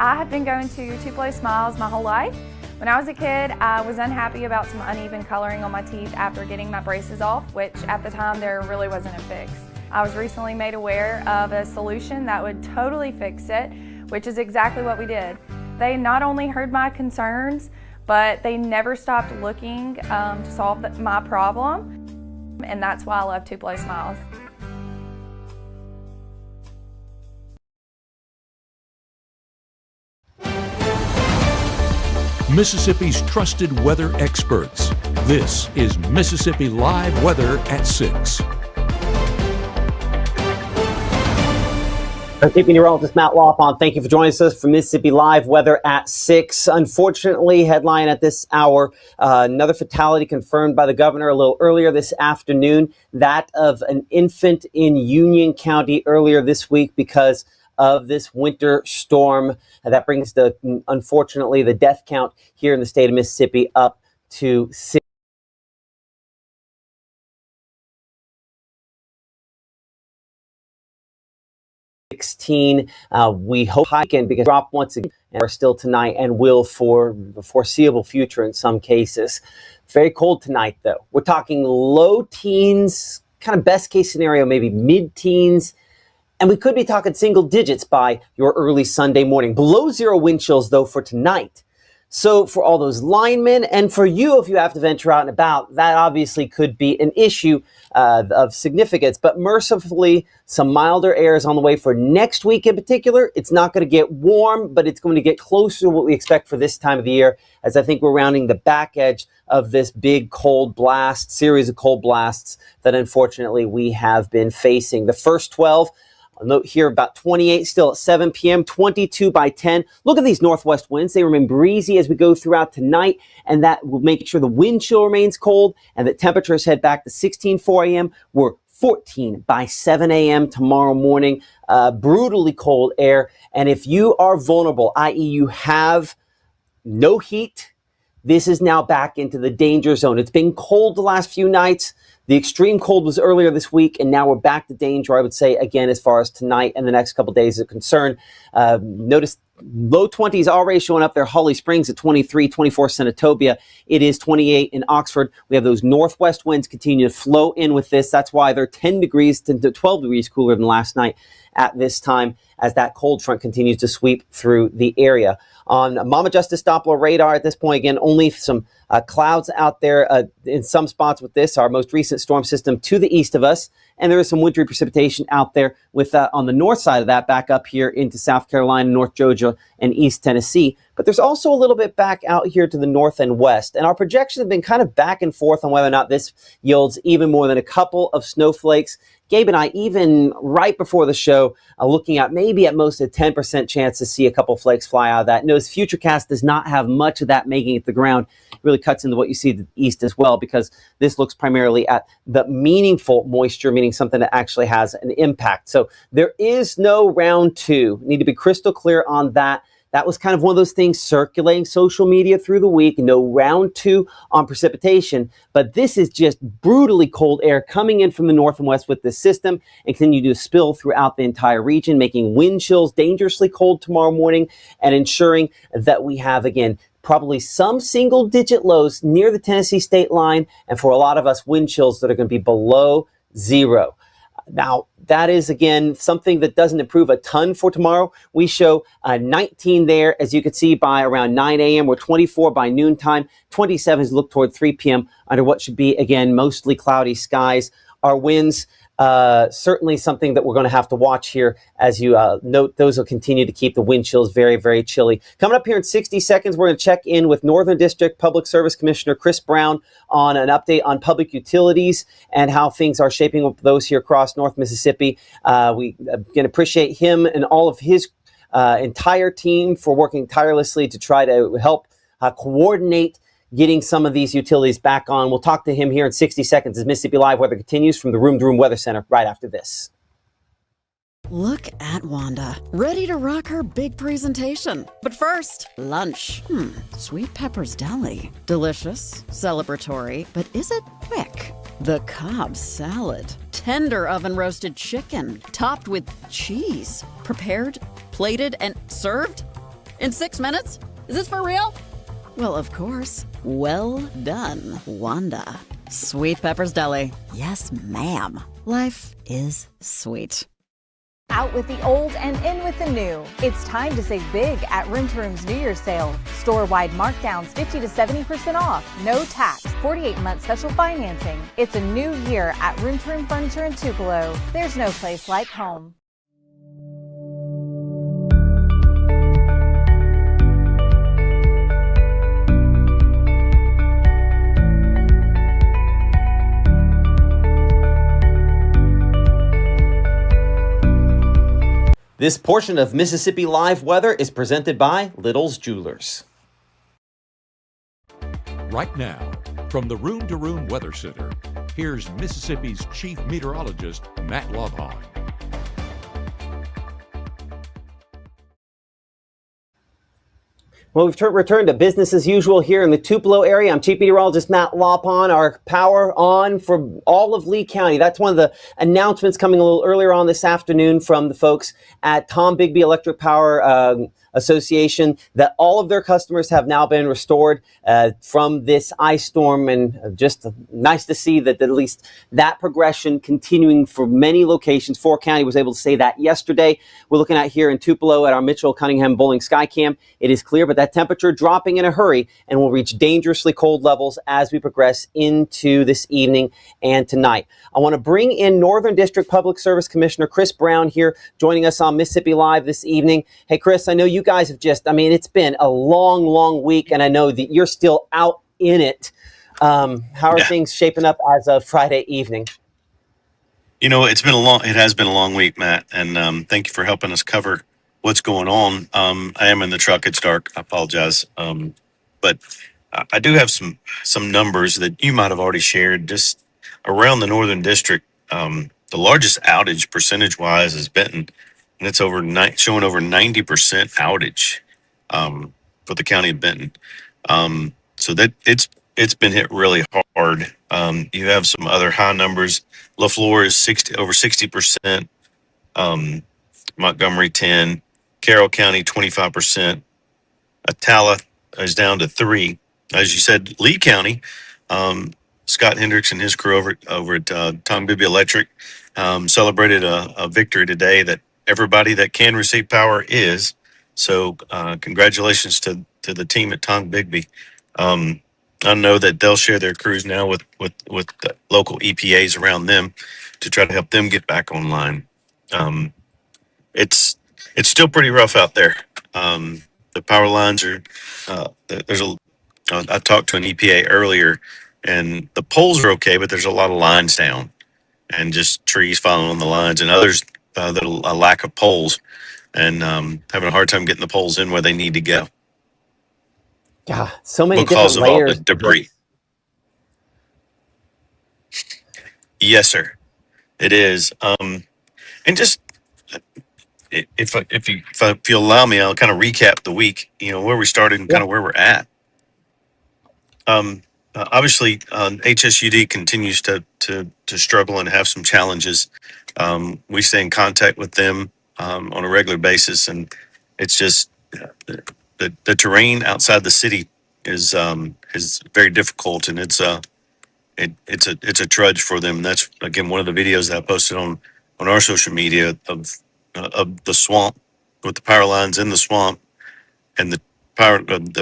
I have been going to Tupelo Smiles my whole life. When I was a kid, I was unhappy about some uneven coloring on my teeth after getting my braces off, which at the time there really wasn't a fix. I was recently made aware of a solution that would totally fix it, which is exactly what we did. They not only heard my concerns, but they never stopped looking to solve my problem, and that's why I love Tupelo Smiles. Mississippi's trusted weather experts. This is Mississippi Live Weather at 6. I'm meteorologist Matt Lawpon. Thank you for joining us for Mississippi Live Weather at 6. Unfortunately, headline at this hour, another fatality confirmed by the governor a little earlier this afternoon, that of an infant in Union County earlier this week because of this winter storm. That brings unfortunately, the death count here in the state of Mississippi up to 6. We hope high again because drop once again and are still tonight and will for the foreseeable future in some cases. Very cold tonight though. We're talking low teens, kind of best case scenario, maybe mid-teens. And we could be talking single digits by your early Sunday morning. Below zero wind chills, though, for tonight. So for all those linemen and for you, if you have to venture out and about, that obviously could be an issue of significance. But mercifully, some milder air is on the way for next week in particular. It's not going to get warm, but it's going to get closer to what we expect for this time of the year, as I think we're rounding the back edge of this big cold blast, series of cold blasts that unfortunately we have been facing. The first 12. I'll note here about 28 still at 7 p.m., 22 by 10. Look at these northwest winds. They remain breezy as we go throughout tonight, and that will make sure the wind chill remains cold and that temperatures head back to 16 4 a.m. We're 14 by 7 a.m. tomorrow morning. Brutally cold air. And if you are vulnerable, i.e. you have no heat, this is now back into the danger zone. It's been cold the last few nights. The extreme cold was earlier this week, and now we're back to danger, I would say, again, as far as tonight and the next couple of days are concerned. Notice low 20s already showing up there. Holly Springs at 23, 24 Senatobia. It is 28 in Oxford. We have those northwest winds continue to flow in with this. That's why they're 10 degrees to 12 degrees cooler than last night at this time, as that cold front continues to sweep through the area. On Mama Justice Doppler radar at this point, again, only some clouds out there in some spots with this, our most recent storm system to the east of us. And there is some wintry precipitation out there with on the north side of that back up here into South Carolina, North Georgia, and East Tennessee. But there's also a little bit back out here to the north and west. And our projections have been kind of back and forth on whether or not this yields even more than a couple of snowflakes. Gabe and I, even right before the show, looking at maybe at most a 10% chance to see a couple flakes fly out of that. Notice Futurecast does not have much of that making it to the ground. It really cuts into what you see to the east as well, because this looks primarily at the meaningful moisture, meaning something that actually has an impact. So there is no round two. Need to be crystal clear on that. That was kind of one of those things circulating social media through the week. No round two on precipitation, but this is just brutally cold air coming in from the north and west with this system and continue to spill throughout the entire region, making wind chills dangerously cold tomorrow morning and ensuring that we have, again, probably some single-digit lows near the Tennessee state line, and for a lot of us, wind chills that are going to be below zero. Now, that is, again, something that doesn't improve a ton for tomorrow. We show 19 there, as you can see, by around 9 a.m. We're 24 by noontime. 27 as we look toward 3 p.m. under what should be, again, mostly cloudy skies. Our winds, certainly something that we're going to have to watch here. As you note, those will continue to keep the wind chills very, very chilly. Coming up here in 60 seconds, we're going to check in with Northern District Public Service Commissioner Chris Brown on an update on public utilities and how things are shaping up for those here across North Mississippi. We can appreciate him and all of his entire team for working tirelessly to try to help coordinate getting some of these utilities back on. We'll talk to him here in 60 seconds as Mississippi Live Weather continues from the Room to Room Weather Center right after this. Look at Wanda, ready to rock her big presentation. But first, lunch. Sweet Pepper's Deli. Delicious, celebratory, but is it quick? The Cobb salad. Tender oven roasted chicken, topped with cheese. Prepared, plated, and served? In 6 minutes? Is this for real? Well, of course. Well done, Wanda. Sweet Pepper's Deli. Yes, ma'am. Life is sweet. Out with the old and in with the new. It's time to save big at Room to Room's New Year's sale. Store-wide markdowns 50 to 70% off. No tax. 48-month special financing. It's a new year at Room to Room Furniture in Tupelo. There's no place like home. This portion of Mississippi Live Weather is presented by Little's Jewelers. Right now, from the Room to Room Weather Center, here's Mississippi's Chief Meteorologist, Matt Lovehon. Well, we've returned to business as usual here in the Tupelo area. I'm Chief Meteorologist Matt Lopon. Our power on for all of Lee County. That's one of the announcements coming a little earlier on this afternoon from the folks at Tom Bigby Electric Power Association, that all of their customers have now been restored from this ice storm, and just nice to see that at least that progression continuing for many locations. Fort County was able to say that yesterday. We're looking at here in Tupelo at our Mitchell Cunningham Bowling Sky Cam. It is clear, but that temperature dropping in a hurry and will reach dangerously cold levels as we progress into this evening and tonight. I want to bring in Northern District Public Service Commissioner Chris Brown here, joining us on Mississippi Live this evening. Hey, Chris, I know you guys have it's been a long, long week, and I know that you're still out in it. How are things shaping up as of Friday evening? You know, it has been a long week, Matt, and thank you for helping us cover what's going on. I am in the truck. It's dark. I apologize. But I do have some numbers that you might have already shared just around the Northern District. The largest outage percentage-wise is Benton, and it's showing over 90% outage for the county of Benton. So that it's been hit really hard. You have some other high numbers. LaFleur is over 60%. Montgomery 10, Carroll County 25%. Atala is down to 3. As you said, Lee County, Scott Hendricks and his crew over at Tom Bibby Electric celebrated a victory today that everybody that can receive power is. So congratulations to the team at Tom Bigby. I know that they'll share their crews now with the local EPAs around them to try to help them get back online. It's still pretty rough out there. The power lines are I talked to an EPA earlier, and the poles are okay, but there's a lot of lines down and just trees falling on the lines, and others that a lack of poles, and having a hard time getting the poles in where they need to go. Yeah, so many different layers. All the debris. Yes, sir. It is. And just if you allow me, I'll kind of recap the week. You know, where we started and kind of where we're at. Obviously, HSUD continues to struggle and have some challenges. We stay in contact with them on a regular basis, and it's just the terrain outside the city is very difficult, and it's a trudge for them. That's again one of the videos that I posted on our social media of the swamp, with the power lines in the swamp, and the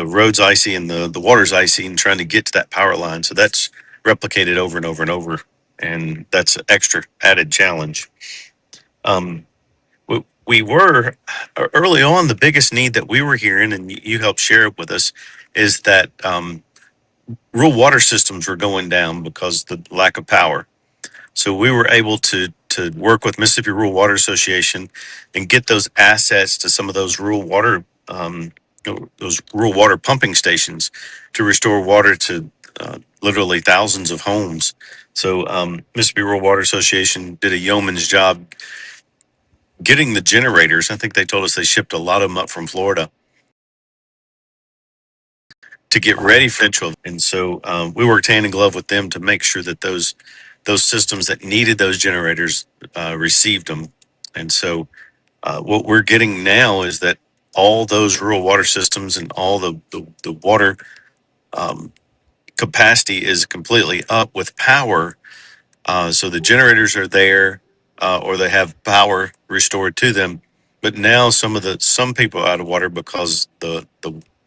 road's icy and the water's icy, and trying to get to that power line. So that's replicated over and over and over, and that's an extra added challenge. We were early on, the biggest need that we were hearing, and you helped share it with us, is that rural water systems were going down because of the lack of power. So we were able to work with Mississippi Rural Water Association and get those assets to some of those rural water pumping stations to restore water to literally thousands of homes. So Mississippi Rural Water Association did a yeoman's job getting the generators. I think they told us they shipped a lot of them up from Florida to get ready for Central. And so we worked hand in glove with them to make sure that those systems that needed those generators received them. And so what we're getting now is that all those rural water systems and all the water capacity is completely up with power. So the generators are there, or they have power restored to them. But now some people are out of water because the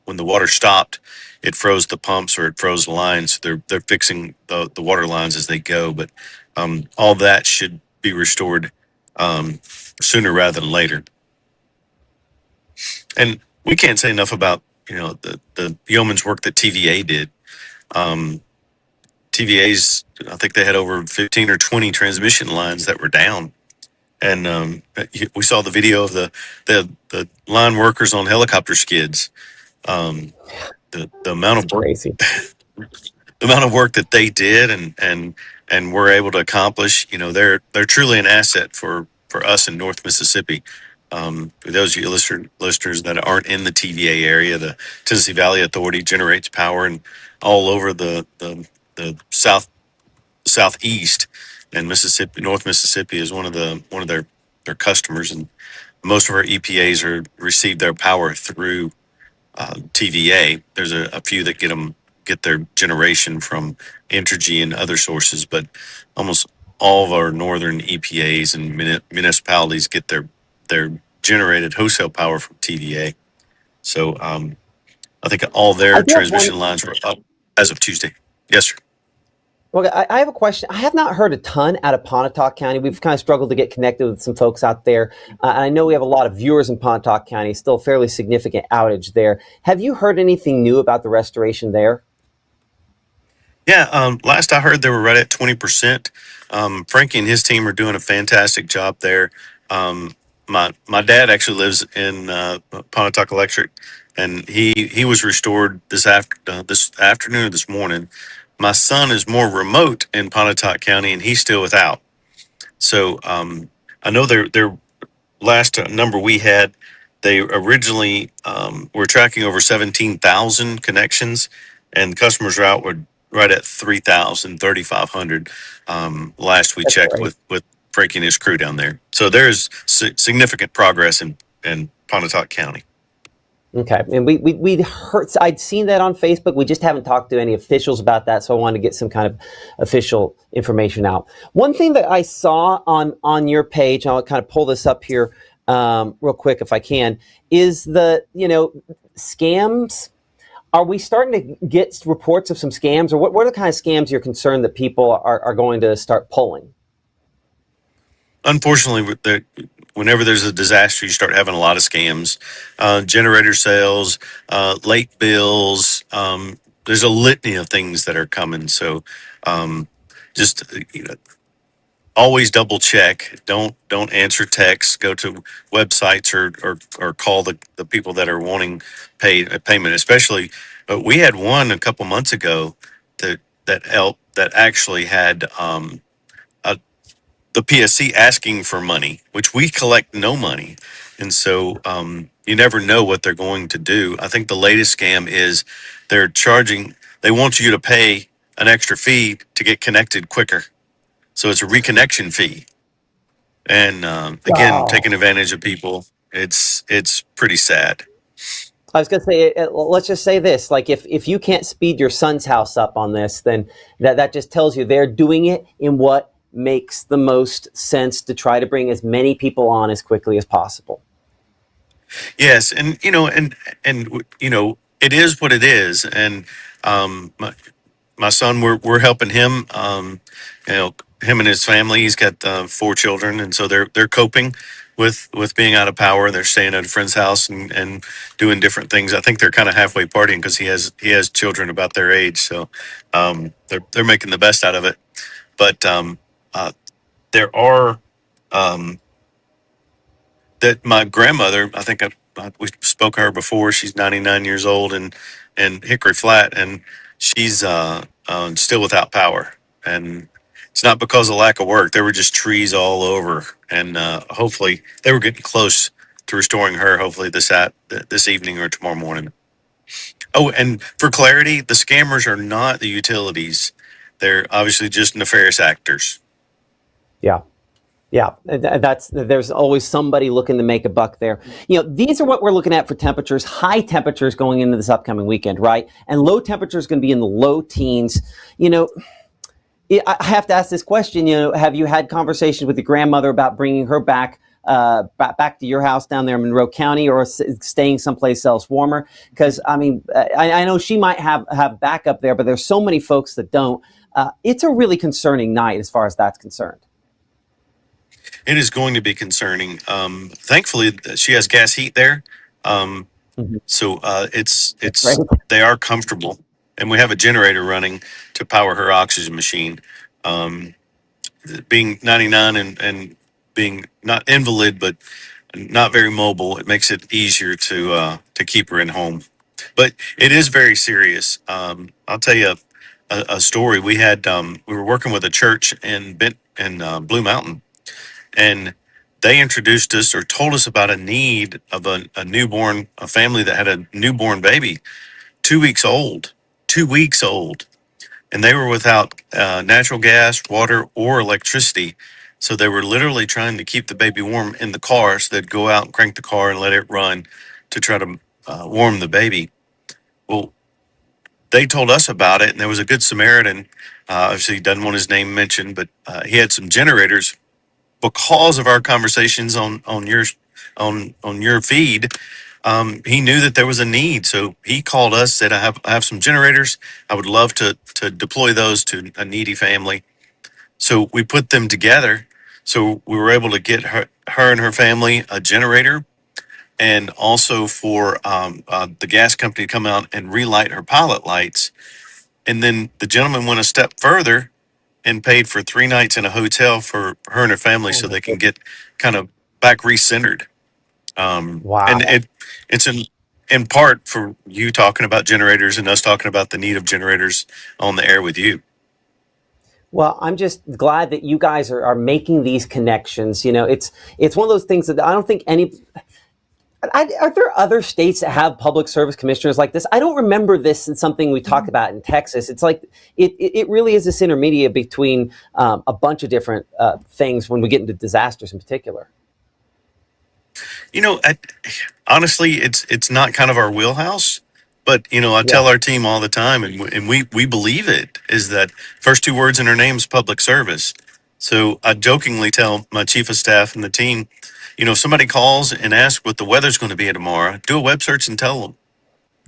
when the water stopped, it froze the pumps or it froze the lines. So they're fixing the water lines as they go. But all that should be restored um, sooner rather than later. And we can't say enough about the yeoman's work that TVA did. Um, TVA's, I think they had over 15 or 20 transmission lines that were down. And we saw the video of the line workers on helicopter skids. Um, the amount of work, Crazy. the amount of work that they did and were able to accomplish, they're truly an asset for us in North Mississippi. For those of you listeners that aren't in the TVA area, the Tennessee Valley Authority generates power and all over the southeast, and North Mississippi is one of their customers, and most of our EPAs receive their power through TVA. There's a few that get their generation from Entergy and other sources, but almost all of our northern EPAs and municipalities get their generated wholesale power from TVA. So I think all I their do have one. transmission lines were up as of Tuesday. Yes, sir. Well, I have a question. I have not heard a ton out of Pontotoc County. We've kind of struggled to get connected with some folks out there. And I know we have a lot of viewers in Pontotoc County, still a fairly significant outage there. Have you heard anything new about the restoration there? Yeah, last I heard, they were right at 20%. Frankie and his team are doing a fantastic job there. My dad actually lives in Pontotoc Electric, and he was restored this afternoon or this morning. My son is more remote in Pontotoc County, and he's still without. So I know their last number we had, they originally were tracking over 17,000 connections, and customers are out were right at 3,000, 3,500 last we That's checked great. with Frankie and his crew down there. So there's significant progress in Pontotoc County. Okay, and we'd heard. I'd seen that on Facebook. We just haven't talked to any officials about that, so I wanted to get some kind of official information out. One thing that I saw on your page, and I'll kind of pull this up here real quick if I can, is the scams. Are we starting to get reports of some scams, or what are the kind of scams you're concerned that people are going to start pulling? Unfortunately, whenever there's a disaster, you start having a lot of scams, generator sales, late bills. There's a litany of things that are coming. So just always double check. Don't answer texts. Go to websites or call the people that are wanting payment. Especially, we had one a couple months ago that actually had a the PSC asking for money, which we collect no money. And so you never know what they're going to do. I think the latest scam is they want you to pay an extra fee to get connected quicker. So it's a reconnection fee. And again, Wow. taking advantage of people. It's pretty sad. I was going to say, let's just say this: like, if you can't speed your son's house up on this, then that just tells you they're doing it in what makes the most sense to try to bring as many people on as quickly as possible. Yes, and it is what it is. And my son, we're helping him. Him and his family. He's got 4 children, and so they're coping with being out of power. They're staying at a friend's house and doing different things. I think they're kind of halfway partying because he has children about their age. So they're making the best out of it. But uh, there are that my grandmother. I think we spoke to her before. She's 99 years old and Hickory Flat, and she's still without power. And it's not because of lack of work. There were just trees all over, and hopefully they were getting close to restoring her. Hopefully this evening or tomorrow morning. Oh, and for clarity, the scammers are not the utilities. They're obviously just nefarious actors. Yeah. Yeah, there's always somebody looking to make a buck there. These are what we're looking at for temperatures. High temperatures going into this upcoming weekend, right? And low temperatures going to be in the low teens. I have to ask this question. Have you had conversations with your grandmother about bringing her back to your house down there in Monroe County, or staying someplace else warmer? Because I know she might have backup there, but there's so many folks that don't. It's a really concerning night as far as that's concerned. It is going to be concerning. Thankfully, she has gas heat there, so Right. they are comfortable, and we have a generator running to power her oxygen machine. Um, Being 99 and being not invalid but not very mobile, it makes it easier to keep her in home. But it is very serious. I'll tell you a story. We were working with a church in Blue Mountain, and they introduced us or told us about a need of a family that had a newborn baby, 2 weeks old, 2 weeks old, and they were without natural gas, water, or electricity. So they were literally trying to keep the baby warm in the car. So they'd go out and crank the car and let it run to try to warm the baby. Well, they told us about it, and there was a good Samaritan. Obviously, he doesn't want his name mentioned, but he had some generators because of our conversations on your feed. He knew that there was a need, so he called us. Said, I have some generators. I would love to deploy those to a needy family." So we put them together. So we were able to get her and her family a generator, and also for the gas company to come out and relight her pilot lights. And then the gentleman went a step further and paid for 3 nights in a hotel for her and her family, Oh so my they can goodness. get kind of back recentered. And Wow. it's in part for you talking about generators and us talking about the need of generators on the air with you. Well, I'm just glad that you guys are making these connections. It's one of those things that I don't think are there other states that have public service commissioners like this? I don't remember this in something we talked about in Texas. It's like it really is this intermediate between a bunch of different things when we get into disasters in particular. You know, honestly, it's not kind of our wheelhouse, but I Yeah. tell our team all the time, and we believe it is that first two words in our name is public service. So I jokingly tell my chief of staff and the team, if somebody calls and asks what the weather's going to be tomorrow, do a web search and tell them.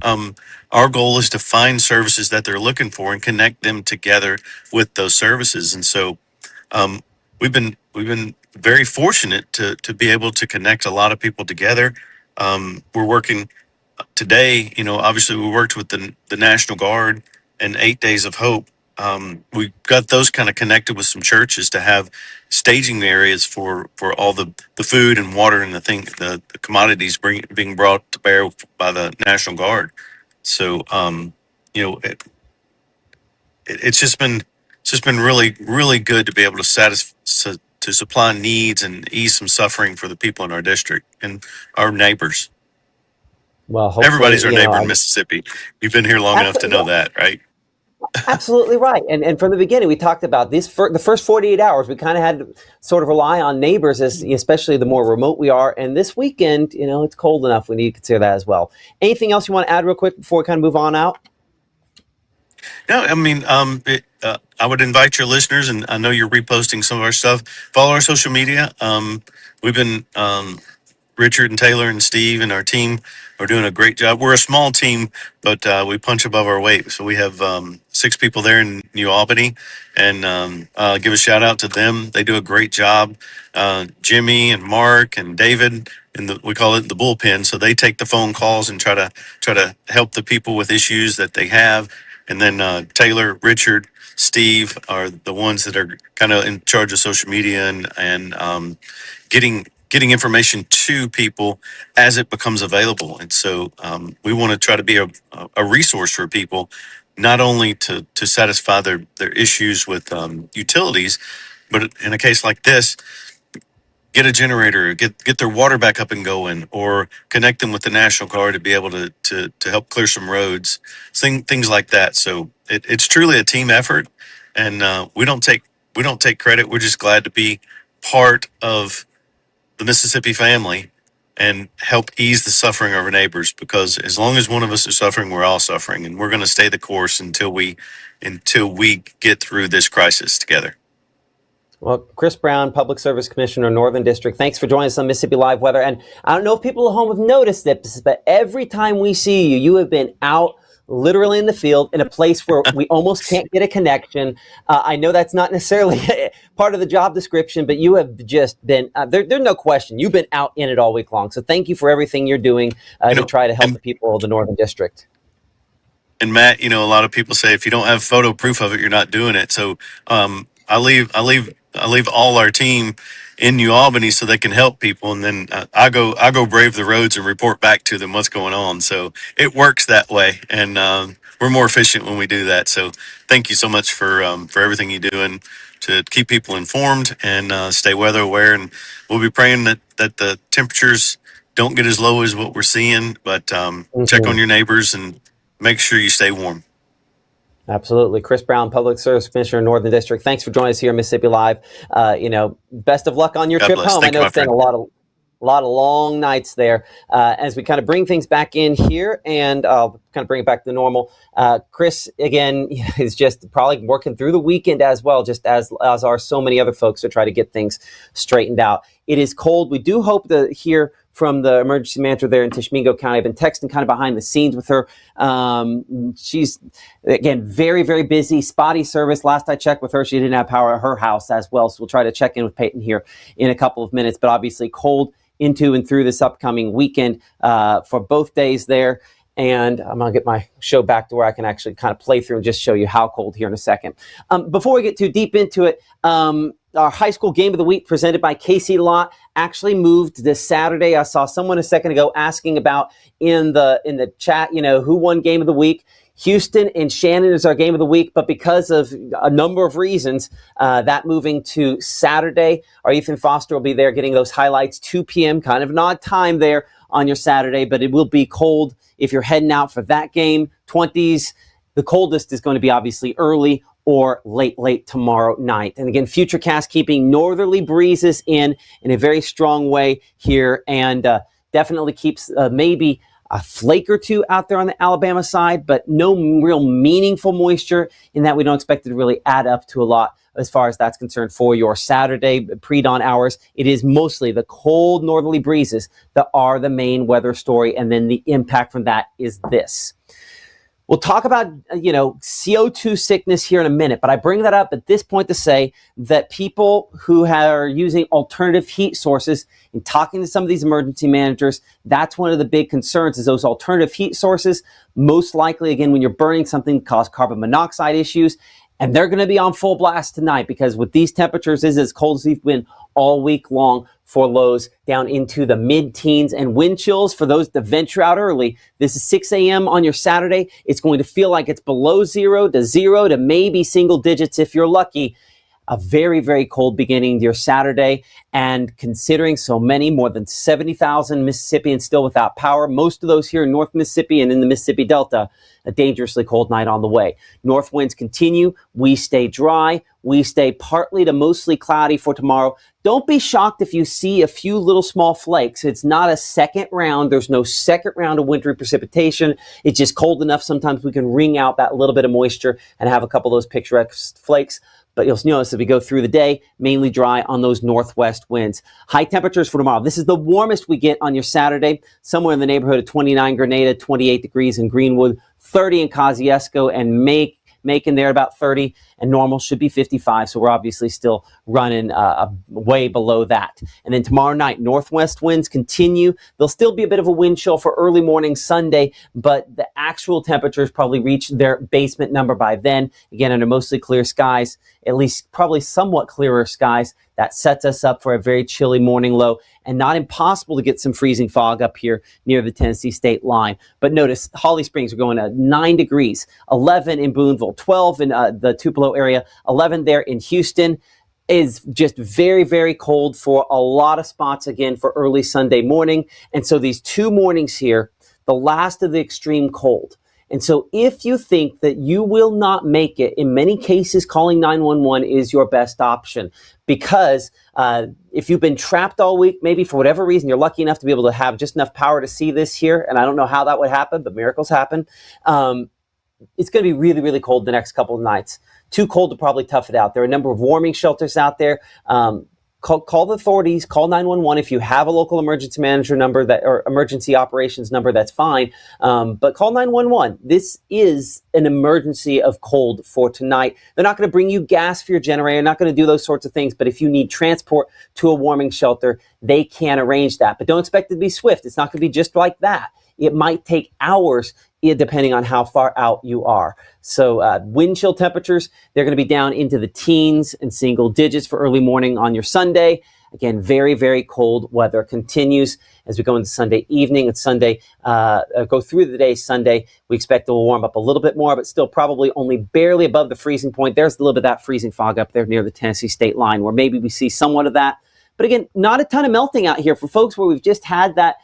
Um, our goal is to find services that they're looking for and connect them together with those services. And so um, we've been very fortunate to be able to connect a lot of people together. We're working today. Obviously, we worked with the National Guard and 8 Days of Hope. We got those kind of connected with some churches to have staging areas for all the food and water and the commodities being brought to bear by the National Guard. So you know, it's just been really really good to be able to to supply needs and ease some suffering for the people in our district and our neighbors. Well, Everybody's hopefully, our neighbor in Mississippi. You've been here long enough to know that, right? absolutely right. And from the beginning, we talked about this for the first 48 hours. We kind of had to sort of rely on neighbors, especially the more remote we are. And this weekend, it's cold enough. We need to consider that as well. Anything else you want to add real quick before we kind of move on out? No, I mean, I would invite your listeners, and I know you're reposting some of our stuff. Follow our social media. We've been Richard and Taylor and Steve and our team are doing a great job. We're a small team, but we punch above our weight. So we have 6 people there in New Albany, and give a shout out to them. They do a great job. Jimmy and Mark and David, and we call it the bullpen. So they take the phone calls and try to help the people with issues that they have. And then Taylor, Richard, Steve are the ones that are kind of in charge of social media and getting information to people as it becomes available. And so we want to try to be a resource for people, not only to satisfy their issues with utilities, but in a case like this, get a generator, get their water back up and going, or connect them with the National Guard to be able to help clear some roads, things like that. So it's truly a team effort, and we don't take credit. We're just glad to be part of the Mississippi family and help ease the suffering of our neighbors, because as long as one of us is suffering, we're all suffering, and we're going to stay the course until we get through this crisis together. Well, Chris Brown, Public Service Commissioner, Northern District, thanks for joining us on Mississippi Live Weather. And I don't know if people at home have noticed this, but every time we see you, you have been out literally in the field in a place where we almost can't get a connection. I know that's not necessarily part of the job description, but you have just been, there's no question, you've been out in it all week long. So thank you for everything you're doing to try to help the people of the Northern District. And Matt, a lot of people say if you don't have photo proof of it, you're not doing it. So I leave all our team in New Albany so they can help people, and then I go brave the roads and report back to them what's going on. So it works that way, and we're more efficient when we do that. So thank you so much for everything you're doing to keep people informed and stay weather aware. And we'll be praying that the temperatures don't get as low as what we're seeing, but check on your neighbors and make sure you stay warm. Absolutely. Chris Brown, Public Service Commissioner, Northern District. Thanks for joining us here on Mississippi Live. Best of luck on your trip home. I know it's been a lot of long nights there. As we kind of bring things back in here, and I'll kind of bring it back to normal. Chris, again, is just probably working through the weekend as well, just as are so many other folks to try to get things straightened out. It is cold. We do hope to hear from the emergency manager there in Tishomingo County. I've been texting kind of behind the scenes with her. She's, again, very, very busy. Spotty service. Last I checked with her, she didn't have power at her house as well. So we'll try to check in with Peyton here in a couple of minutes. But obviously cold into and through this upcoming weekend for both days there. And I'm going to get my show back to where I can actually kind of play through and just show you how cold here in a second. Before we get too deep into it, our high school game of the week presented by Casey Lott actually moved this Saturday. I saw someone a second ago asking about in the chat, who won game of the week. Houston and Shannon is our game of the week, but because of a number of reasons, that moving to Saturday. Our Ethan Foster will be there getting those highlights, 2 p.m., kind of an odd time there on your Saturday, but it will be cold if you're heading out for that game. 20s, the coldest is going to be obviously early or late tomorrow night. And again, Futurecast keeping northerly breezes in a very strong way here, and definitely keeps maybe a flake or two out there on the Alabama side, but no real meaningful moisture in that we don't expect it to really add up to a lot as far as that's concerned for your Saturday pre-dawn hours. It is mostly the cold northerly breezes that are the main weather story, and then the impact from that is this. We'll talk about, CO2 sickness here in a minute, but I bring that up at this point to say that people who are using alternative heat sources, in talking to some of these emergency managers, that's one of the big concerns is those alternative heat sources, most likely, again, when you're burning something, cause carbon monoxide issues. And they're going to be on full blast tonight because with these temperatures, is as cold as they've been all week long for lows down into the mid-teens and wind chills for those that venture out early. This is 6 a.m. on your Saturday. It's going to feel like it's below 0 to maybe single digits if you're lucky. A very, very cold beginning to your Saturday, and considering so many, more than 70,000 Mississippians still without power, most of those here in North Mississippi and in the Mississippi Delta, a dangerously cold night on the way. North winds continue. We stay dry. We stay partly to mostly cloudy for tomorrow. Don't be shocked if you see a few little small flakes. It's not a second round. There's no second round of wintry precipitation. It's just cold enough. Sometimes we can wring out that little bit of moisture and have a couple of those picturesque flakes. But you'll notice as we go through the day, mainly dry on those northwest winds. High temperatures for tomorrow. This is the warmest we get on your Saturday, somewhere in the neighborhood of 29 Grenada, 28 degrees in Greenwood, 30 in Kosciuszko, and Macon there about 30, and normal should be 55. So we're obviously still running way below that. And then tomorrow night, northwest winds continue. There'll still be a bit of a wind chill for early morning Sunday, but the actual temperatures probably reach their basement number by then. Again, under mostly clear skies, at least probably somewhat clearer skies. That sets us up for a very chilly morning low, and not impossible to get some freezing fog up here near the Tennessee state line. But notice Holly Springs are going to 9 degrees, 11 in Booneville, 12 in the Tupelo area, 11 there in Houston. Is just very, very cold for a lot of spots again for early Sunday morning. And so these 2 mornings here, the last of the extreme cold. And so if you think that you will not make it, in many cases, calling 911 is your best option, because if you've been trapped all week, maybe for whatever reason, you're lucky enough to be able to have just enough power to see this here. And I don't know how that would happen, but miracles happen. It's going to be really, really cold the next couple of nights. Too cold to probably tough it out. There are a number of warming shelters out there. Call the authorities, call 911. If you have a local emergency manager number or emergency operations number, that's fine. But call 911. This is an emergency of cold for tonight. They're not going to bring you gas for your generator, not going to do those sorts of things. But if you need transport to a warming shelter, they can arrange that. But don't expect it to be swift. It's not going to be just like that. It might take hours, depending on how far out you are. So wind chill temperatures, they're going to be down into the teens and single digits for early morning on your Sunday. Again, very, very cold weather continues as we go into Sunday evening and Sunday, go through the day Sunday. We expect it will warm up a little bit more, but still probably only barely above the freezing point. There's a little bit of that freezing fog up there near the Tennessee state line where maybe we see somewhat of that. But again, not a ton of melting out here for folks where we've just had that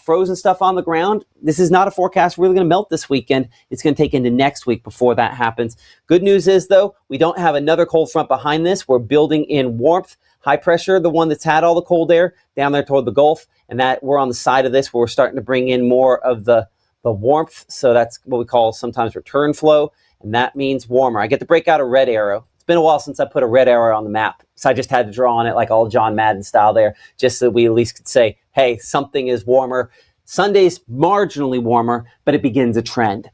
frozen stuff on the ground. This is not a forecast really going to melt this weekend. It's going to take into next week before that happens. Good news is, though, we don't have another cold front behind this. We're building in warmth. High pressure, the one that's had all the cold air down there toward the Gulf, and that we're on the side of this where we're starting to bring in more of the warmth. So that's what we call sometimes return flow, and that means warmer. I get to break out a red arrow. It's been a while since I put a red arrow on the map, so I just had to draw on it like all John Madden style there, just so that we at least could say, hey, something is warmer. Sunday's marginally warmer, but it begins a trend.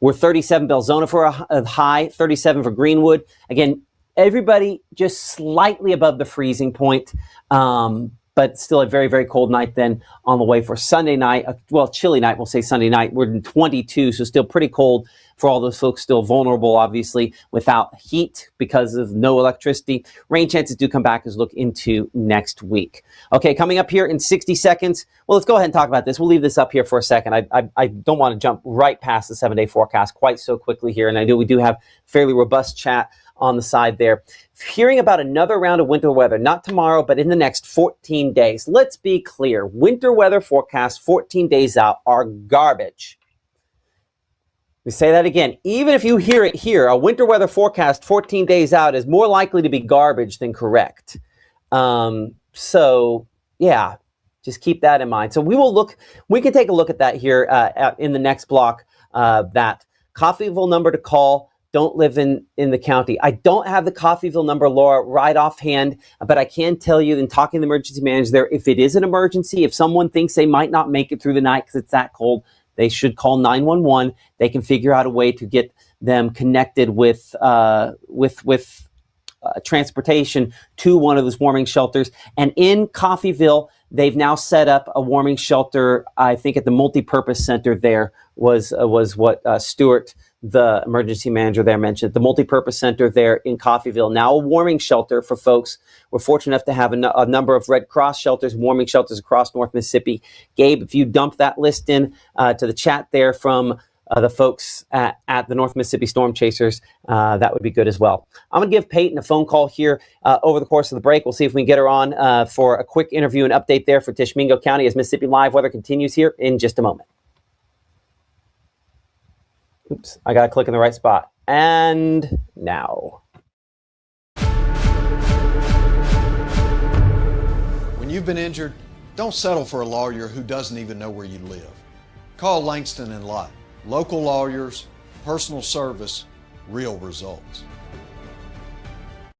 We're 37 Belzona for a high, 37 for Greenwood. Again, everybody just slightly above the freezing point, but still a very, very cold night then on the way for Sunday night. Chilly night, we'll say Sunday night. We're in 22, so still pretty cold for all those folks still vulnerable, obviously, without heat because of no electricity. Rain chances do come back as we look into next week. Okay, coming up here in 60 seconds. Well, let's go ahead and talk about this. We'll leave this up here for a second. I don't want to jump right past the 7-day forecast quite so quickly here, and I know we do have fairly robust chat on the side there. Hearing about another round of winter weather, not tomorrow, but in the next 14 days. Let's be clear. Winter weather forecasts 14 days out are garbage. We say that again. Even if you hear it here, a winter weather forecast 14 days out is more likely to be garbage than correct. So, yeah, just keep that in mind. So we can take a look at that here in the next block, that Coffeyville number to call. Don't live in the county. I don't have the Coffeyville number, Laura, right offhand, but I can tell you in talking to the emergency manager there, if it is an emergency, if someone thinks they might not make it through the night because it's that cold, they should call 911. They can figure out a way to get them connected with transportation to one of those warming shelters. And in Coffeyville, they've now set up a warming shelter. I think at the multipurpose center there was what Stuart, the emergency manager there, mentioned. The multipurpose center there in Coffeyville, now a warming shelter for folks. We're fortunate enough to have a number of Red Cross shelters, warming shelters across North Mississippi. Gabe, if you dump that list in to the chat there from the folks at the North Mississippi Storm Chasers, that would be good as well. I'm going to give Peyton a phone call here over the course of the break. We'll see if we can get her on for a quick interview and update there for Tishomingo County as Mississippi Live Weather continues here in just a moment. Oops, I got to click in the right spot. And now. When you've been injured, don't settle for a lawyer who doesn't even know where you live. Call Langston and Lott. Local lawyers, personal service, real results.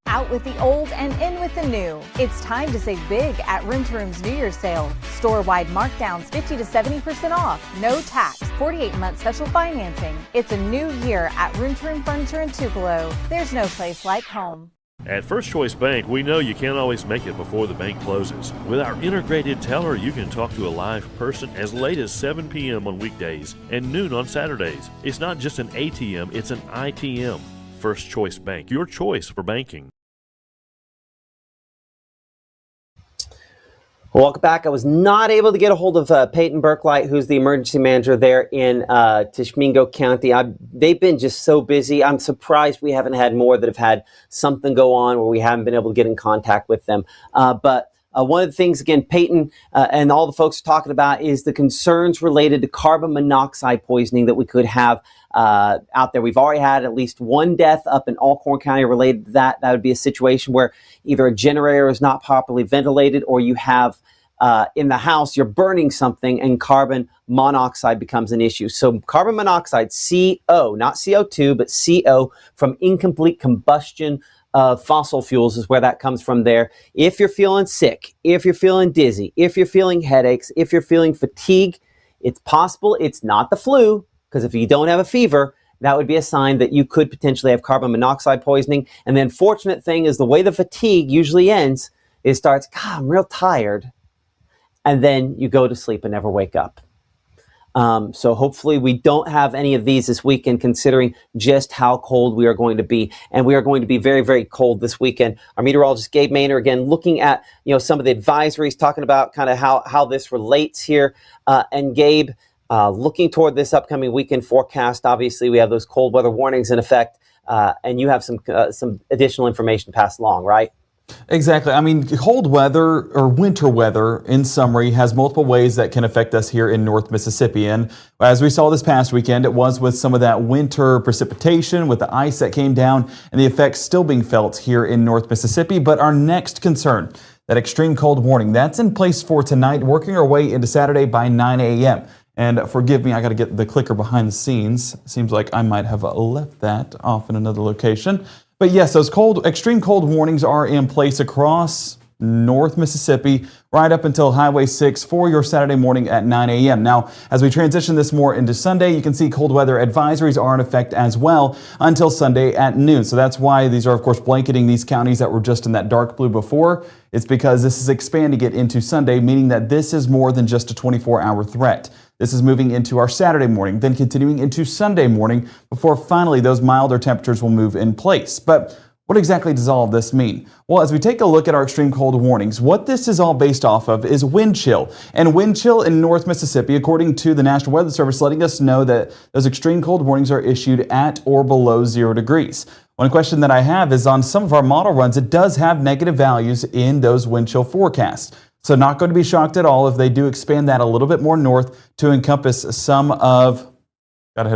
Out with the old and in with the new. It's time to save big at Room to Room's New Year's sale. Store-wide markdowns 50 to 70% off. No tax. 48-month special financing. It's a new year at Room to Room Furniture in Tupelo. There's no place like home. At First Choice Bank, we know you can't always make it before the bank closes. With our integrated teller, you can talk to a live person as late as 7 p.m. on weekdays and noon on Saturdays. It's not just an ATM, it's an ITM. First Choice Bank, your choice for banking. Welcome back. I was not able to get a hold of Peyton Burklight, who's the emergency manager there in Tishomingo County. They've been just so busy. I'm surprised we haven't had more that have had something go on where we haven't been able to get in contact with them. But One of the things, again, Peyton and all the folks are talking about is the concerns related to carbon monoxide poisoning that we could have out there. We've already had at least one death up in Alcorn County related to that. That would be a situation where either a generator is not properly ventilated, or you have in the house, you're burning something and carbon monoxide becomes an issue. So carbon monoxide, CO, not CO2, but CO from incomplete combustion of fossil fuels is where that comes from there. If you're feeling sick, if you're feeling dizzy, if you're feeling headaches, if you're feeling fatigue, it's possible it's not the flu, because if you don't have a fever, that would be a sign that you could potentially have carbon monoxide poisoning. And the unfortunate thing is the way the fatigue usually ends, it starts, God, I'm real tired. And then you go to sleep and never wake up. So hopefully we don't have any of these this weekend, considering just how cold we are going to be. And we are going to be very, very cold this weekend. Our meteorologist, Gabe Maynor, again, looking at, some of the advisories, talking about kind of how this relates here. And Gabe, looking toward this upcoming weekend forecast, obviously we have those cold weather warnings in effect, and you have some additional information to pass along, right? Exactly. I mean, cold weather or winter weather, in summary, has multiple ways that can affect us here in North Mississippi. And as we saw this past weekend, it was with some of that winter precipitation, with the ice that came down, and the effects still being felt here in North Mississippi. But our next concern, that extreme cold warning, that's in place for tonight, working our way into Saturday by 9 a.m. And forgive me, I got to get the clicker behind the scenes. Seems like I might have left that off in another location. But yes, those extreme cold warnings are in place across North Mississippi right up until Highway 6 for your Saturday morning at 9 a.m. Now, as we transition this more into Sunday, you can see cold weather advisories are in effect as well until Sunday at noon. So that's why these are, of course, blanketing these counties that were just in that dark blue before. It's because this is expanding it into Sunday, meaning that this is more than just a 24-hour threat. This is moving into our Saturday morning, then continuing into Sunday morning before finally those milder temperatures will move in place. But what exactly does all of this mean? Well, as we take a look at our extreme cold warnings, what this is all based off of is wind chill. And wind chill in North Mississippi, according to the National Weather Service, letting us know that those extreme cold warnings are issued at or below 0 degrees. One question that I have is on some of our model runs, it does have negative values in those wind chill forecasts. So not going to be shocked at all if they do expand that a little bit more north to encompass some of, the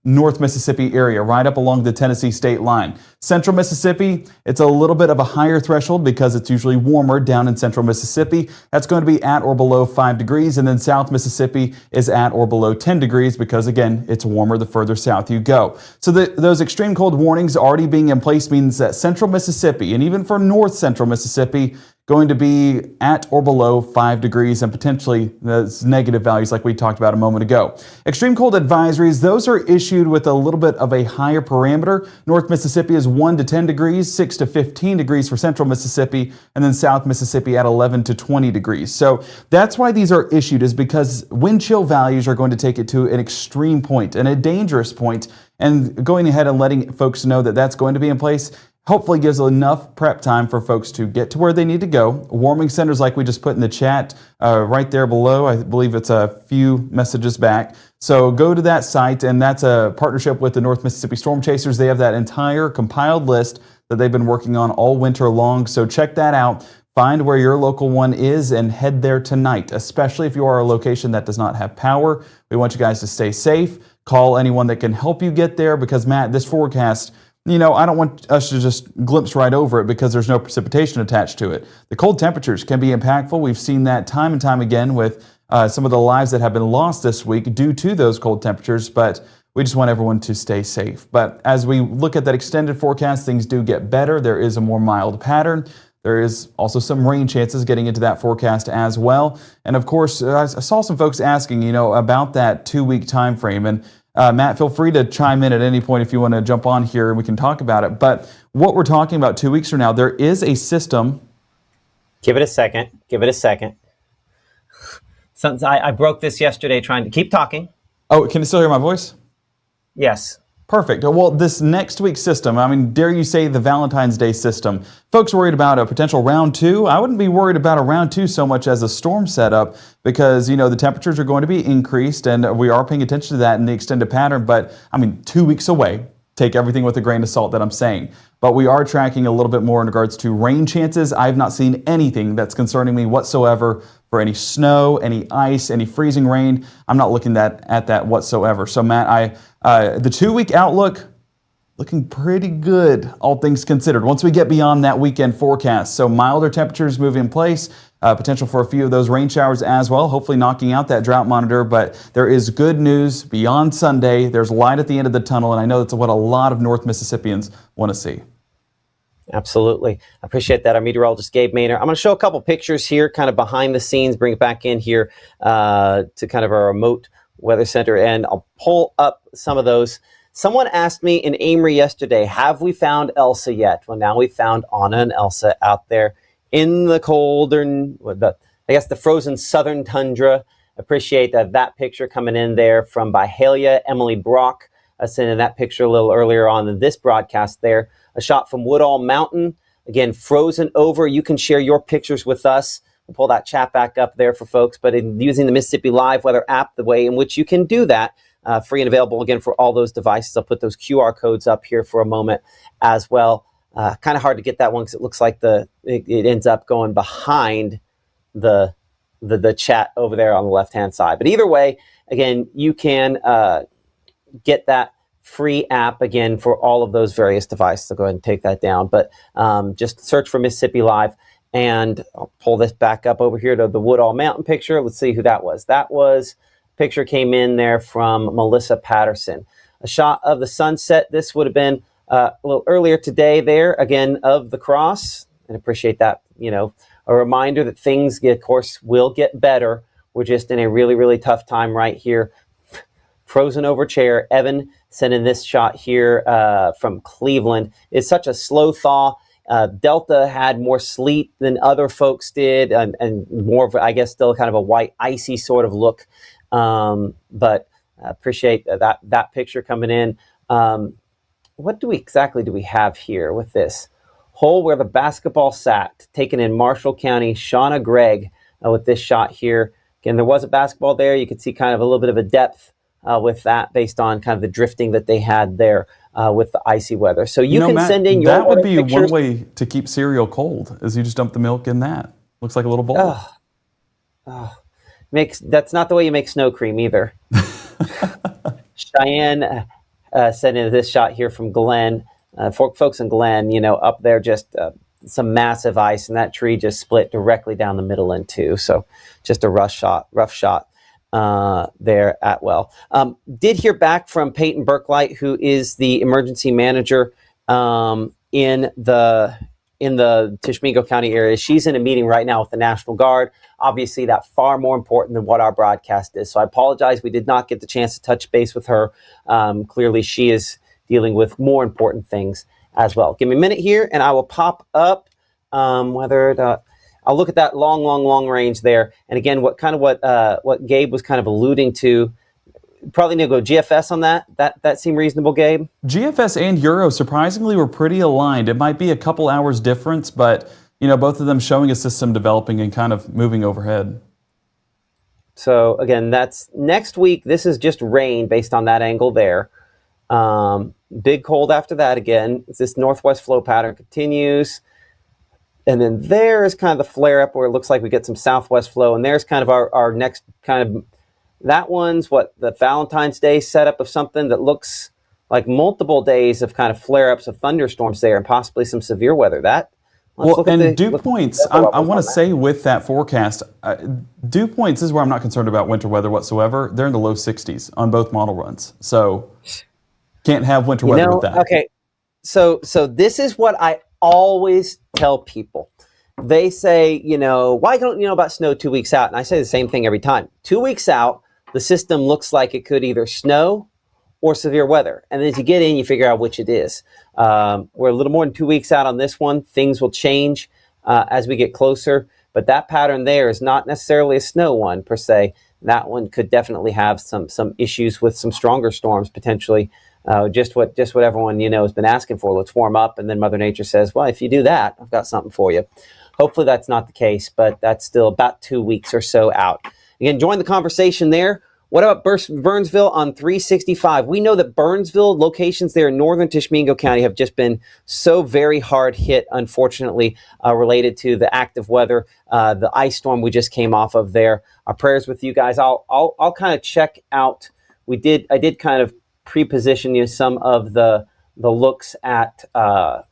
North Mississippi area, right up along the Tennessee state line. Central Mississippi, it's a little bit of a higher threshold because it's usually warmer down in Central Mississippi. That's going to be at or below 5 degrees. And then South Mississippi is at or below 10 degrees because, again, it's warmer the further south you go. So those extreme cold warnings already being in place means that Central Mississippi, and even for North Central Mississippi, going to be at or below 5 degrees and potentially those negative values like we talked about a moment ago. Extreme cold advisories, those are issued with a little bit of a higher parameter. North Mississippi is 1 to 10 degrees, 6 to 15 degrees for Central Mississippi, and then South Mississippi at 11 to 20 degrees. So that's why these are issued, is because wind chill values are going to take it to an extreme point and a dangerous point. And going ahead and letting folks know that that's going to be in place hopefully gives enough prep time for folks to get to where they need to go. Warming centers like we just put in the chat right there below. I believe it's a few messages back. So go to that site, and that's a partnership with the North Mississippi Storm Chasers. They have that entire compiled list that they've been working on all winter long. So check that out. Find where your local one is and head there tonight, especially if you are a location that does not have power. We want you guys to stay safe. Call anyone that can help you get there because, Matt, this forecast, I don't want us to just glimpse right over it because there's no precipitation attached to it. The cold temperatures can be impactful. We've seen that time and time again with some of the lives that have been lost this week due to those cold temperatures, but we just want everyone to stay safe. But as we look at that extended forecast, things do get better. There is a more mild pattern. There is also some rain chances getting into that forecast as well. And of course, I saw some folks asking, about that 2-week time frame. And Matt, feel free to chime in at any point if you want to jump on here and we can talk about it. But what we're talking about 2 weeks from now, there is a system. Give it a second. I broke this yesterday trying to keep talking. Oh, can you still hear my voice? Yes. Perfect. Well, this next week's system, dare you say the Valentine's Day system, folks worried about a potential round 2. I wouldn't be worried about a round 2 so much as a storm setup because, the temperatures are going to be increased and we are paying attention to that in the extended pattern. But 2 weeks away, take everything with a grain of salt that I'm saying. But we are tracking a little bit more in regards to rain chances. I've not seen anything that's concerning me whatsoever for any snow, any ice, any freezing rain. I'm not looking at that whatsoever. So Matt, the 2-week outlook, looking pretty good, all things considered. Once we get beyond that weekend forecast, so milder temperatures move in place, potential for a few of those rain showers as well, hopefully knocking out that drought monitor. But there is good news beyond Sunday. There's light at the end of the tunnel, and I know that's what a lot of North Mississippians want to see. Absolutely. I appreciate that. Our meteorologist, Gabe Maynor. I'm going to show a couple pictures here, kind of behind the scenes, bring it back in here to kind of our remote weather center, and I'll pull up some of those. Someone asked me in Amory yesterday, have we found Elsa yet? Well, now we've found Anna and Elsa out there in the colder, the frozen southern tundra. Appreciate that picture coming in there from Byhalia. Emily Brock sending that picture a little earlier on in this broadcast there. A shot from Woodall Mountain, again, frozen over. You can share your pictures with us. We'll pull that chat back up there for folks, but using the Mississippi Live Weather app, the way in which you can do that, free and available, again, for all those devices. I'll put those QR codes up here for a moment as well. Kind of hard to get that one because it looks like it ends up going behind the chat over there on the left-hand side. But either way, again, you can get that free app, again, for all of those various devices. So go ahead and take that down. But just search for Mississippi Live, and I'll pull this back up over here to the Woodall Mountain picture. Let's see who that was. That was picture came in there from Melissa Patterson. A shot of the sunset. This would have been a little earlier today there, again, of the cross. And appreciate that, a reminder that things, of course, will get better. We're just in a really, really tough time right here. Frozen over chair. Evan sending this shot here from Cleveland. It's such a slow thaw. Delta had more sleet than other folks did, and more of, I guess, still kind of a white, icy sort of look. But appreciate that picture coming in. What exactly do we have here with this? Hole where the basketball sat, taken in Marshall County. Shauna Gregg with this shot here. Again, there was a basketball there. You could see kind of a little bit of a depth with that based on kind of the drifting that they had there with the icy weather. So you can, Matt, send in your that would be pictures. One way to keep cereal cold, is you just dump the milk in that. Looks like a little bowl. That's not the way you make snow cream either. Cheyenne sent in this shot here from Glenn. Folks in Glen, up there, just some massive ice, and that tree just split directly down the middle in two. So just a rough shot there at well. Did hear back from Peyton Burklight, who is the emergency manager in the Tishomingo County area. She's in a meeting right now with the National Guard. Obviously, that's far more important than what our broadcast is. So I apologize. We did not get the chance to touch base with her. Clearly, she is dealing with more important things as well. Give me a minute here, and I will pop up I'll look at that long range there. And again, what Gabe was kind of alluding to. Probably need to go GFS on that. That seemed reasonable, Gabe? GFS and Euro surprisingly were pretty aligned. It might be a couple hours difference, but both of them showing a system developing and kind of moving overhead. So again, that's next week. This is just rain based on that angle there. Big cold after that again. This northwest flow pattern continues. And then there is kind of the flare up where it looks like we get some southwest flow. And there's kind of our next kind of, that one's the Valentine's Day setup of something that looks like multiple days of kind of flare ups of thunderstorms there and possibly some severe weather. Dew points, I want to say with that forecast, dew points is where I'm not concerned about winter weather whatsoever. They're in the low 60s on both model runs. So can't have winter weather with that. Okay. So this is what I always tell people. They say, why don't you know about snow 2 weeks out? And I say the same thing every time. 2 weeks out, the system looks like it could either snow or severe weather. And as you get in, you figure out which it is. We're a little more than 2 weeks out on this one. Things will change as we get closer. But that pattern there is not necessarily a snow one per se. That one could definitely have some issues with some stronger storms potentially. Just what everyone has been asking for. Let's warm up, and then Mother Nature says, "Well, if you do that, I've got something for you." Hopefully, that's not the case, but that's still about 2 weeks or so out. Again, join the conversation there. What about Burnsville on 365? We know that Burnsville locations there in northern Tishomingo County have just been so very hard hit, unfortunately, related to the active weather, the ice storm we just came off of there. Our prayers with you guys. I'll kind of check out. I did kind of pre-position you some of the looks at the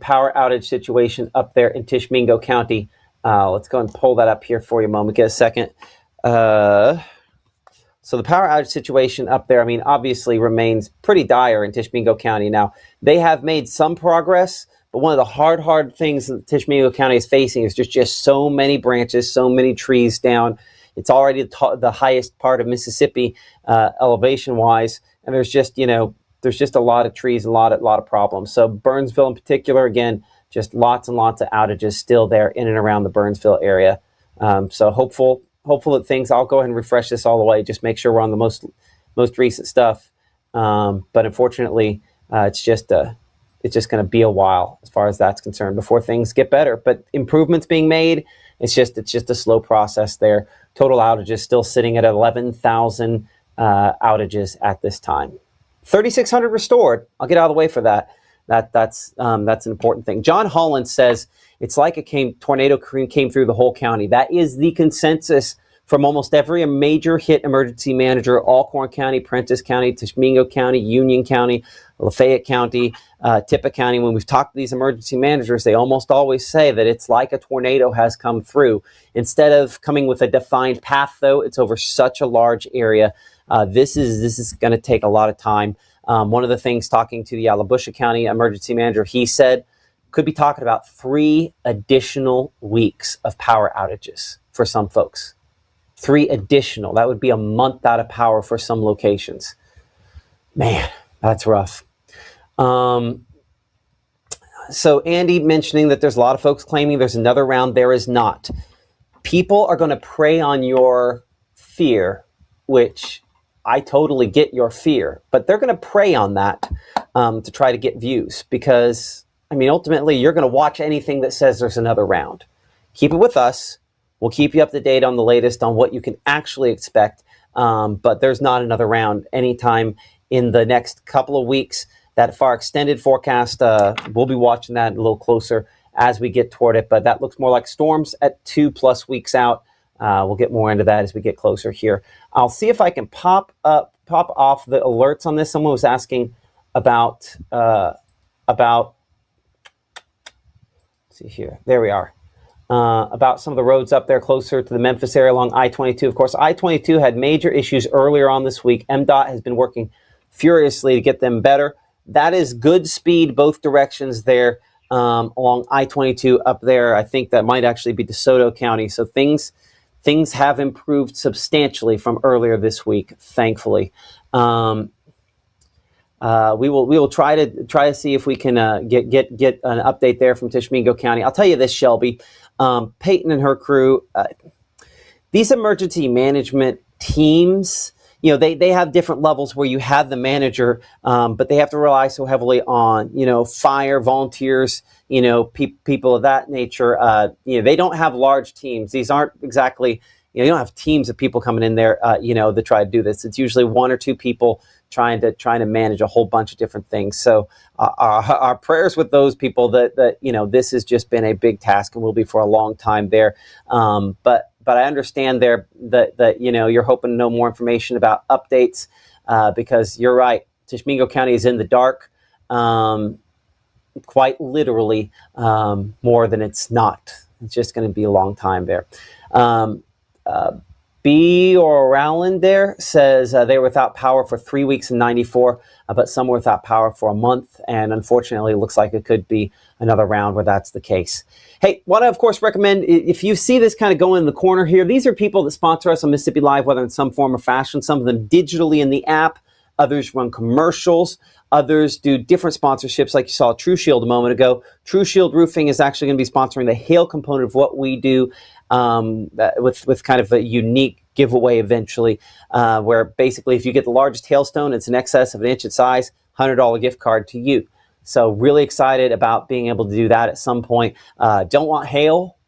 power outage situation up there in Tishomingo County. Let's go and pull that up here for you a moment. Get a second. So the power outage situation up there, I mean, obviously remains pretty dire in Tishomingo County. Now, they have made some progress, but one of the hard things that Tishomingo County is facing is just so many branches, so many trees down. It's already the highest part of Mississippi elevation-wise, and there's just a lot of trees, a lot of problems. So Burnsville in particular, again, just lots and lots of outages still there in and around the Burnsville area. So hopeful that things, I'll go ahead and refresh this all the way, just make sure we're on the most recent stuff. But unfortunately, it's just going to be a while as far as that's concerned before things get better. But improvements being made. It's just a slow process there. Total outages still sitting at 11,000 outages at this time. 3,600 restored. I'll get out of the way for that. That's an important thing. John Holland says it's like a tornado came through the whole county. That is the consensus from almost every major hit emergency manager: Alcorn County, Prentiss County, Tishomingo County, Union County, Lafayette County, Tippah County. When we've talked to these emergency managers, they almost always say that it's like a tornado has come through. Instead of coming with a defined path, though, it's over such a large area. This is going to take a lot of time. One of the things, talking to the Yalobusha County emergency manager, he said could be talking about 3 additional weeks of power outages for some folks. 3 additional. That would be a month out of power for some locations. Man, that's rough. So Andy mentioning that there's a lot of folks claiming there's another round. There is not. People are going to prey on your fear, which I totally get your fear, but they're going to prey on that to try to get views, because, I mean, ultimately, you're going to watch anything that says there's another round. Keep it with us. We'll keep you up to date on the latest on what you can actually expect, but there's not another round anytime in the next couple of weeks. That far extended forecast, we'll be watching that a little closer as we get toward it, but that looks more like storms at 2+ weeks out. We'll get more into that as we get closer here. I'll see if I can pop off the alerts on this. Someone was asking about let's see here. There we are. About some of the roads up there closer to the Memphis area along I-22. Of course, I-22 had major issues earlier on this week. MDOT has been working furiously to get them better. That is good speed both directions there along I-22 up there. I think that might actually be DeSoto County. So things have improved substantially from earlier this week, thankfully. We will try to see if we can get an update there from Tishomingo County. I'll tell you this, Shelby, Peyton and her crew, these emergency management teams, they have different levels where you have the manager, but they have to rely so heavily on, fire volunteers, people of that nature. They don't have large teams. These aren't exactly, you don't have teams of people coming in there, to try to do this. It's usually 1 or 2 people trying to manage a whole bunch of different things. So our prayers with those people that this has just been a big task and will be for a long time there. But I understand there that you're hoping to know more information about updates, because you're right. Tishomingo County is in the dark, quite literally, more than it's not. It's just going to be a long time there. B. or Rowland there says they were without power for 3 weeks in 94, but some were without power for a month. And unfortunately, it looks like it could be another round where that's the case. Hey, want to, of course, recommend, if you see this kind of going in the corner here, these are people that sponsor us on Mississippi Live, whether in some form or fashion, some of them digitally in the app, others run commercials, others do different sponsorships, like you saw True Shield a moment ago. True Shield Roofing is actually going to be sponsoring the hail component of what we do, with kind of a unique giveaway eventually, where basically if you get the largest hailstone, it's in excess of an inch in size, $100 gift card to you. So really excited about being able to do that at some point. Don't want hail,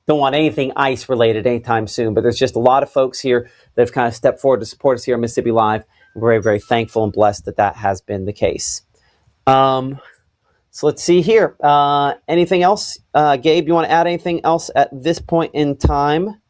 don't want anything ice related anytime soon, but there's just a lot of folks here that have kind of stepped forward to support us here on Mississippi Live. We're very, very thankful and blessed that that has been the case. So let's see here. Anything else? Gabe, you want to add anything else at this point in time?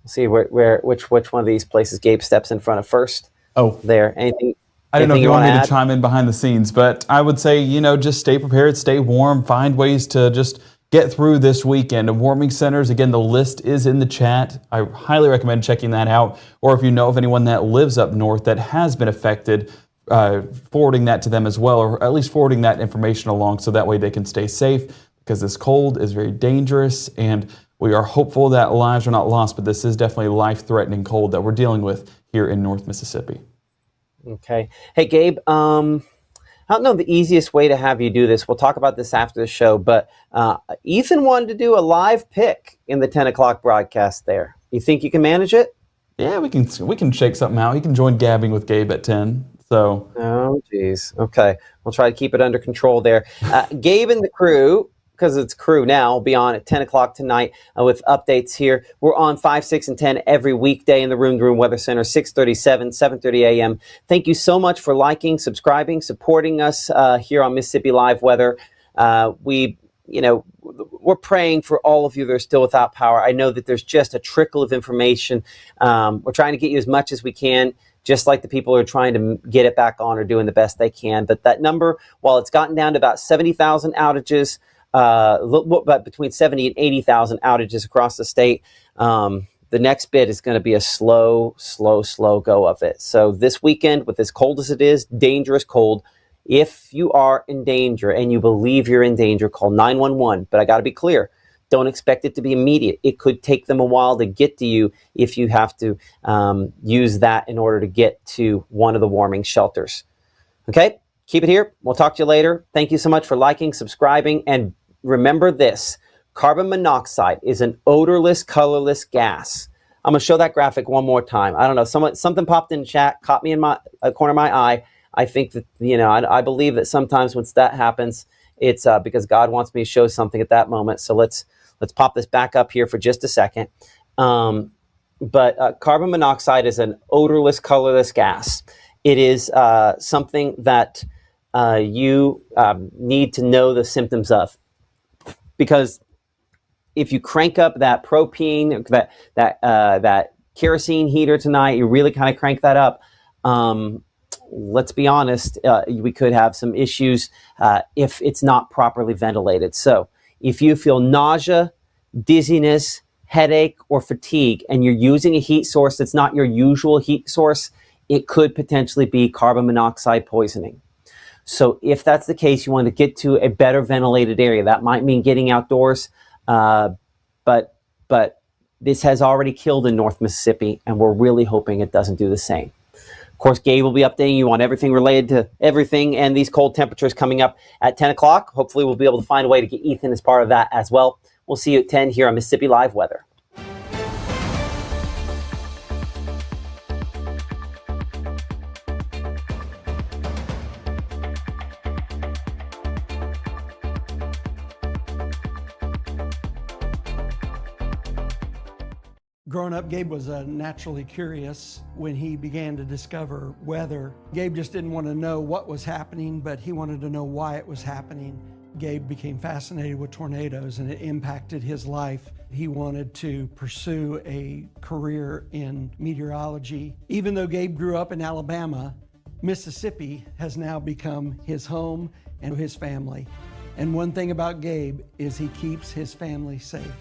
Let's see which one of these places Gabe steps in front of first. Oh, there. Anything? I don't know if you want me to to chime in behind the sines, but I would say, just stay prepared, stay warm, find ways to just get through this weekend. And warming centers, again, the list is in the chat. I highly recommend checking that out. Or if you know of anyone that lives up north that has been affected, forwarding that to them as well, or at least forwarding that information along so that way they can stay safe, because this cold is very dangerous, and we are hopeful that lives are not lost, but this is definitely life-threatening cold that we're dealing with here in North Mississippi. Okay. Hey, Gabe, I don't know the easiest way to have you do this. We'll talk about this after the show, but Ethan wanted to do a live pick in the 10 o'clock broadcast there. You think you can manage it? Yeah, we can shake something out. He can join gabbing with Gabe at 10. So. Oh, geez. Okay. We'll try to keep it under control there. Gabe and the crew, because it's crew now, will be on at 10 o'clock tonight with updates here. We're on 5, 6, and 10 every weekday in the Room to Room Weather Center, 6:37, 7:30 a.m. Thank you so much for liking, subscribing, supporting us here on Mississippi Live Weather. We're praying for all of you that are still without power. I know that there's just a trickle of information. We're trying to get you as much as we can, just like the people who are trying to get it back on are doing the best they can. But that number, while it's gotten down to about 70,000 outages, but between 70 and 80,000 outages across the state, the next bit is going to be a slow go of it. So this weekend, with as cold as it is, dangerous cold, if you are in danger and you believe you're in danger, call 911. But I got to be clear, don't expect it to be immediate. It could take them a while to get to you if you have to use that in order to get to one of the warming shelters. Okay, keep it here. We'll talk to you later. Thank you so much for liking, subscribing, and remember this: carbon monoxide is an odorless, colorless gas. I'm going to show that graphic one more time. I don't know, something popped in chat, caught me in a corner of my eye. I think that, I believe that sometimes when that happens, it's because God wants me to show something at that moment. So let's pop this back up here for just a second. But carbon monoxide is an odorless, colorless gas. It is something that you need to know the symptoms of, because if you crank up that propane, that kerosene heater tonight, you really kind of crank that up. Let's be honest, we could have some issues if it's not properly ventilated. So if you feel nausea, dizziness, headache, or fatigue, and you're using a heat source that's not your usual heat source, it could potentially be carbon monoxide poisoning. So if that's the case, you want to get to a better ventilated area. That might mean getting outdoors, but this has already killed in North Mississippi, and we're really hoping it doesn't do the same. Of course, Gabe will be updating you on everything related to everything and these cold temperatures coming up at 10 o'clock. Hopefully, we'll be able to find a way to get Ethan as part of that as well. We'll see you at 10 here on Mississippi Live Weather. Growing up, Gabe was naturally curious. When he began to discover weather, Gabe just didn't want to know what was happening, but he wanted to know why it was happening. Gabe became fascinated with tornadoes, and it impacted his life. He wanted to pursue a career in meteorology. Even though Gabe grew up in Alabama, Mississippi has now become his home and his family. And one thing about Gabe is he keeps his family safe.